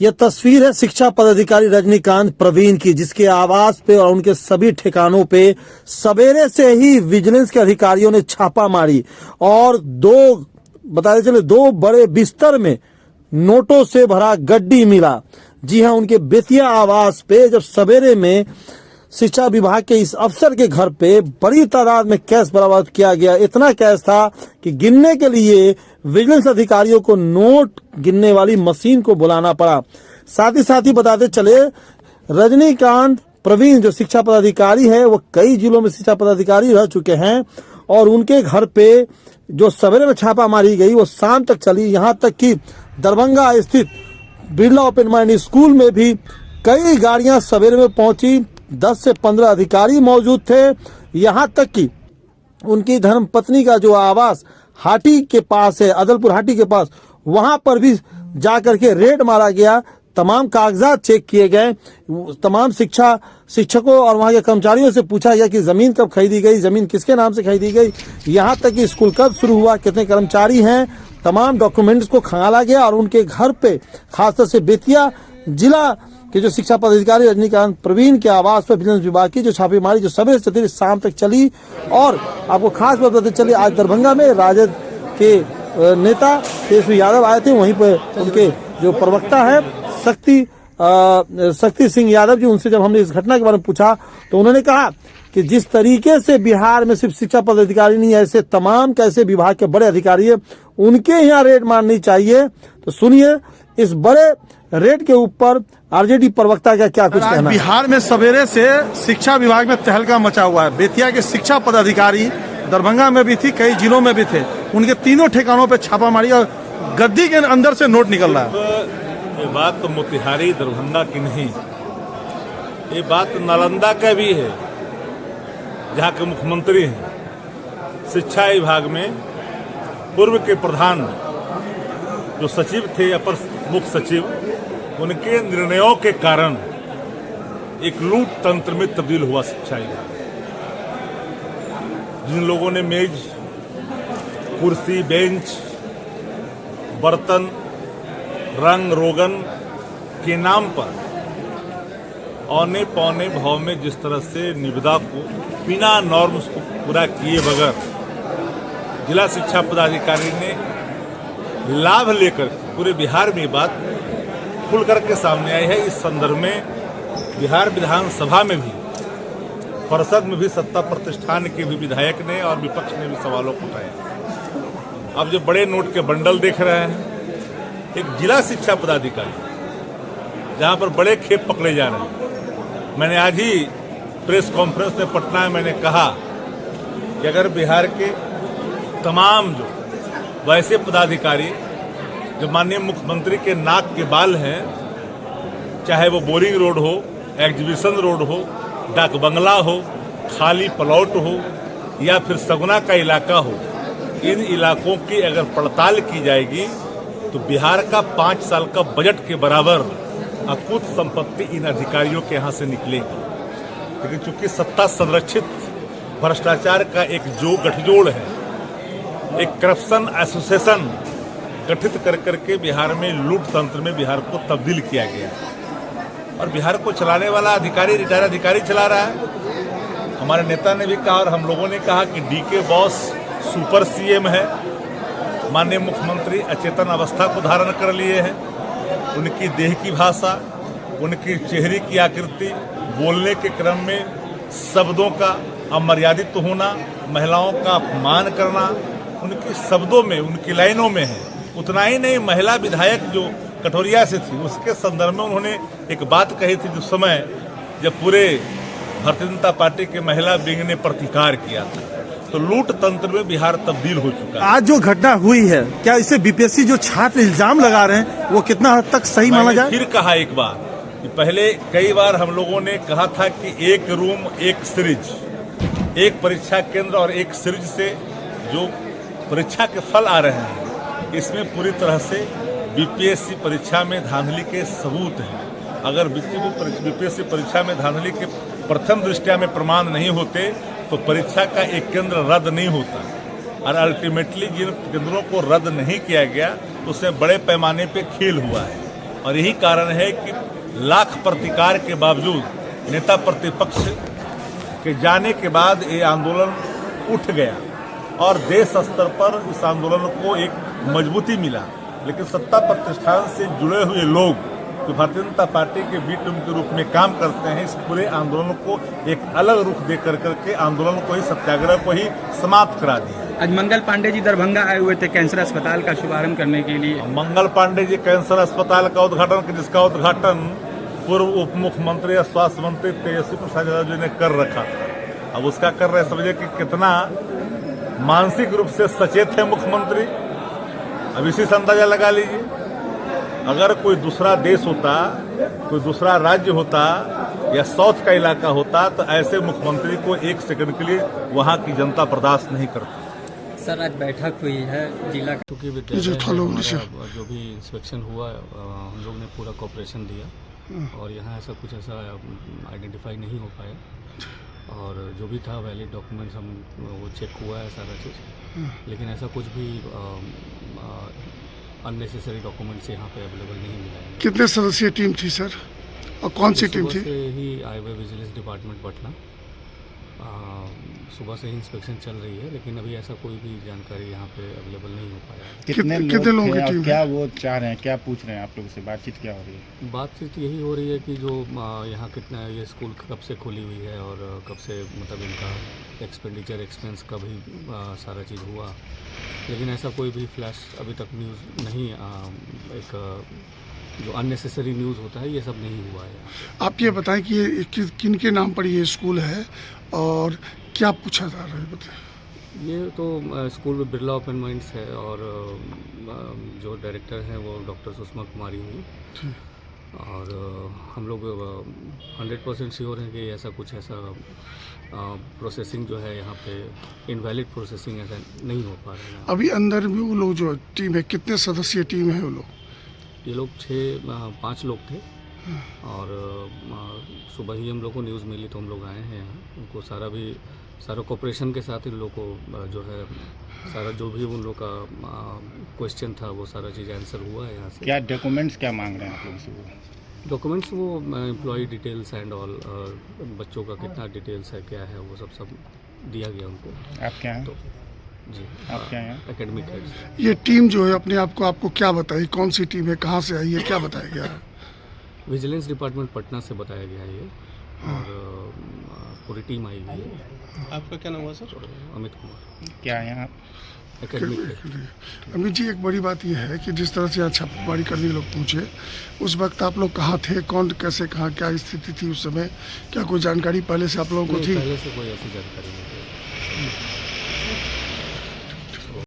यह तस्वीर है शिक्षा पदाधिकारी रजनीकांत प्रवीण की, जिसके आवास पे और उनके सभी ठिकानों पे सवेरे से ही विजिलेंस के अधिकारियों ने छापा मारी और दो बड़े बिस्तर में नोटों से भरा गड्डी मिला। जी हां, उनके बेतिया आवास पे जब सवेरे में शिक्षा विभाग के इस अफसर के घर पे बड़ी तादाद में कैश बरामद किया गया। इतना कैश था कि गिनने के लिए विजिलेंस अधिकारियों को नोट गिनने वाली मशीन को बुलाना पड़ा। साथ ही बताते चले, रजनीकांत प्रवीण जो शिक्षा पदाधिकारी है वो कई जिलों में शिक्षा पदाधिकारी रह चुके हैं और उनके घर पे जो सवेरे में छापा मारी गई वो शाम तक चली। यहाँ तक कि दरभंगा स्थित बिरला ओपन माइंड स्कूल में भी कई गाड़ियां सवेरे में पहुंची। 10 से 15 अधिकारी मौजूद थे। यहाँ तक कि उनकी धर्मपत्नी का जो आवास हाटी के पास है, अदलपुर हाटी के पास, वहां पर भी जाकर के रेड मारा गया। तमाम कागजात चेक किए गए। तमाम शिक्षकों और वहां के कर्मचारियों से पूछा गया कि जमीन कब खरीदी गई, जमीन किसके नाम से खरीदी गई, यहाँ तक कि स्कूल कब शुरू हुआ, कितने कर्मचारी हैं, तमाम डॉक्यूमेंट्स को खंगाला गया और उनके घर पे खासतौर से बेतिया जिला के जो शिक्षा पदाधिकारी रजनीकांत प्रवीण के आवास पर विजिलेंस विभाग की जो छापेमारी जो सवेरे से शाम तक चली। और आपको खास बात बताते चले, आज दरभंगा में राजद के नेता तेजस्वी यादव आए थे। वहीं पर उनके जो प्रवक्ता है शक्ति सिंह यादव जी, उनसे जब हमने इस घटना के बारे में पूछा तो उन्होंने कहा कि जिस तरीके से बिहार में सिर्फ शिक्षा पदाधिकारी नहीं, ऐसे तमाम कैसे विभाग के बड़े अधिकारी है, उनके यहाँ रेड मारनी चाहिए। तो सुनिए इस बड़े रेड के ऊपर आरजेडी प्रवक्ता का क्या कुछ कहना है। बिहार में सवेरे से शिक्षा विभाग में तहलका मचा हुआ है। बेतिया के शिक्षा पदाधिकारी दरभंगा में भी थी, कई जिलों में भी थे, उनके तीनों ठिकानों पे छापा मारी और गद्दी के अंदर से नोट निकल रहा है। ये बात तो मोतिहारी दरभंगा की नहीं, ये बात नालंदा का भी है, जहाँ के मुख्यमंत्री हैं। शिक्षा विभाग में पूर्व के प्रधान जो सचिव थे, अपर मुख्य सचिव, उनके निर्णयों के कारण एक लूट तंत्र में तब्दील हुआ शिक्षा विभाग। जिन लोगों ने मेज, कुर्सी, बेंच, बर्तन, रंग रोगन के नाम पर औने पौने भाव में जिस तरह से निविदा को बिना नॉर्म्स को पूरा किए बगैर जिला शिक्षा पदाधिकारी ने लाभ लेकर पूरे बिहार में बात खुल करके सामने आई है। इस संदर्भ में बिहार विधानसभा में भी, परिषद में भी सत्ता प्रतिष्ठान के भी विधायक ने और विपक्ष ने भी सवालों को उठाया। अब जो बड़े नोट के बंडल देख रहे हैं, एक जिला शिक्षा पदाधिकारी जहां पर बड़े खेप पकड़े जा रहे हैं। मैंने आज ही प्रेस कॉन्फ्रेंस में पटना में मैंने कहा कि अगर बिहार के तमाम जो वैसे पदाधिकारी जो माननीय मुख्यमंत्री के नाक के बाल हैं, चाहे वो बोरिंग रोड हो, एग्जीबिशन रोड हो, डाक बंगला हो, खाली प्लॉट हो या फिर सगुना का इलाका हो, इन इलाकों की अगर पड़ताल की जाएगी तो बिहार का 5 साल का बजट के बराबर अकुत संपत्ति इन अधिकारियों के यहाँ से निकलेगी। लेकिन चूंकि सत्ता संरक्षित भ्रष्टाचार का एक जो गठजोड़ है, एक करप्शन एसोसिएशन गठित कर करके बिहार में लूट तंत्र में बिहार को तब्दील किया गया और बिहार को चलाने वाला अधिकारी रिटायर्ड अधिकारी चला रहा है। हमारे नेता ने भी कहा और हम लोगों ने कहा कि डीके बॉस सुपर सीएम है। माननीय मुख्यमंत्री अचेतन अवस्था को धारण कर लिए हैं। उनकी देह की भाषा, उनकी चेहरे की आकृति, बोलने के क्रम में शब्दों का अमर्यादित होना, महिलाओं का अपमान करना उनके शब्दों में, उनकी लाइनों में है। उतना ही नहीं, महिला विधायक जो कटोरिया से थी, उसके संदर्भ में उन्होंने एक बात कही थी जिस समय जब पूरे भारतीय जनता पार्टी के महिला विंग ने प्रतिकार किया था। तो लूट तंत्र में बिहार तब्दील हो चुका है। आज जो घटना हुई है, क्या इसे बीपीएससी जो छात्र इल्जाम लगा रहे हैं वो कितना हद तक सही माना जाए? फिर कहा एक बार कि पहले कई बार हम लोगों ने कहा था कि एक रूम एक सीरीज, एक परीक्षा केंद्र और एक सीरीज से जो परीक्षा के फल आ रहे हैं, इसमें पूरी तरह से बीपीएससी परीक्षा में धांधली के सबूत हैं। अगर बीपीएससी परीक्षा में धांधली के प्रथम दृष्टया में प्रमाण नहीं होते तो परीक्षा का एक केंद्र रद्द नहीं होता और अल्टीमेटली जिन केंद्रों को रद्द नहीं किया गया उसमें बड़े पैमाने पे खेल हुआ है और यही कारण है कि लाख प्रतिकार के बावजूद नेता प्रतिपक्ष के जाने के बाद ये आंदोलन उठ गया और देश स्तर पर इस आंदोलन को एक मजबूती मिला। लेकिन सत्ता प्रतिष्ठान से जुड़े हुए लोग जो भारतीय जनता पार्टी के बी टीम के रूप में काम करते हैं, इस पूरे आंदोलन को एक अलग रुख दे करके आंदोलन को ही, सत्याग्रह को ही समाप्त करा दिया। आज मंगल पांडे जी दरभंगा आए हुए थे कैंसर अस्पताल का शुभारंभ करने के लिए। मंगल पांडे जी कैंसर अस्पताल का उद्घाटन, जिसका उद्घाटन पूर्व उप मुख्यमंत्री और स्वास्थ्य मंत्री तेजस्वी प्रसाद यादव जी ने कर रखा था। अब उसका कर रहे समझे कि कितना मानसिक रूप से सचेत है मुख्यमंत्री। अब इसी से अंदाजा लगा लीजिए, अगर कोई दूसरा देश होता, कोई दूसरा राज्य होता या साउथ का इलाका होता तो ऐसे मुख्यमंत्री को एक सेकंड के लिए वहां की जनता बर्दाश्त नहीं करती। सर आज बैठक हुई है जिला क्योंकि विद्यालय जो भी इंस्पेक्शन हुआ हम लोग ने पूरा कोऑपरेशन दिया और यहाँ ऐसा कुछ ऐसा आइडेंटिफाई नहीं हो पाया और जो भी था वैलिड डॉक्यूमेंट्स हम वो चेक हुआ है सारा चीज़, लेकिन ऐसा कुछ भी अननेसेसरी डॉक्यूमेंट्स यहाँ पे अवेलेबल नहीं मिला है। कितने सदस्यीय टीम थी सर और कौन सी टीम थी? सुबह से ही आए हुए विजिलेंस डिपार्टमेंट पटना, सुबह से ही इंस्पेक्शन चल रही है, लेकिन अभी ऐसा कोई भी जानकारी यहाँ पे अवेलेबल नहीं हो पाया है। कितने लोगों की टीम? क्या वो चाह रहे हैं, क्या पूछ रहे हैं आप लोगों से? बातचीत क्या हो रही है? बातचीत यही हो रही है कि जो यहाँ कितना ये स्कूल कब से खुली हुई है और कब से मतलब इनका एक्सपेंडिचर एक्सपेंस का भी सारा चीज़ हुआ, लेकिन ऐसा कोई भी फ्लैश अभी तक न्यूज़ नहीं, एक जो अननेसेसरी न्यूज़ होता है ये सब नहीं हुआ है। आप ये बताएं कि ये किन के नाम पर ये स्कूल है और क्या पूछा जा रहा है, बताएं। ये तो स्कूल में बिरला ओपन माइंड्स है और जो डायरेक्टर हैं वो डॉक्टर सुषमा कुमारी हुई और हम लोग 100% श्योर हैं कि ऐसा कुछ ऐसा प्रोसेसिंग जो है यहाँ पे इनवैलिड प्रोसेसिंग ऐसा नहीं हो पा रहा है। अभी अंदर में वो लोग जो टीम है, कितने सदस्यीय टीम है वो लोग? ये लोग 5 लोग थे और सुबह ही हम लोग को न्यूज़ मिली तो हम लोग आए हैं यहाँ। उनको सारा कोऑपरेशन के साथ इन लोग को जो है सारा जो भी उन लोग का क्वेश्चन था वो सारा चीज़ आंसर हुआ है यहाँ से। क्या डॉक्यूमेंट्स क्या मांग रहे हैं आप लोग से? डॉक्यूमेंट्स वो एम्प्लॉय डिटेल्स एंड ऑल, बच्चों का कितना डिटेल्स है क्या है वो सब दिया गया उनको। आप क्या हैं? तो जी आप क्या हैं? Academic head. ये टीम जो है अपने आप को आपको क्या बताई, कौन सी टीम है, कहाँ से आई है, क्या बताया गया है? विजिलेंस डिपार्टमेंट पटना से बताया गया है ये और पूरी टीम आई हुई है। आपका क्या नाम हुआ सर? अमित कुमार। क्या हैं आप? Academic head. अमित जी, एक बड़ी बात यह है कि जिस तरह से आज छापेमारी करने लोग पहुँचे, उस वक्त आप लोग कहाँ थे, कौन कैसे कहाँ, क्या स्थिति थी उस समय, क्या कोई जानकारी पहले से आप लोगों को थी? पहले से कोई ऐसी जानकारी नहीं थी।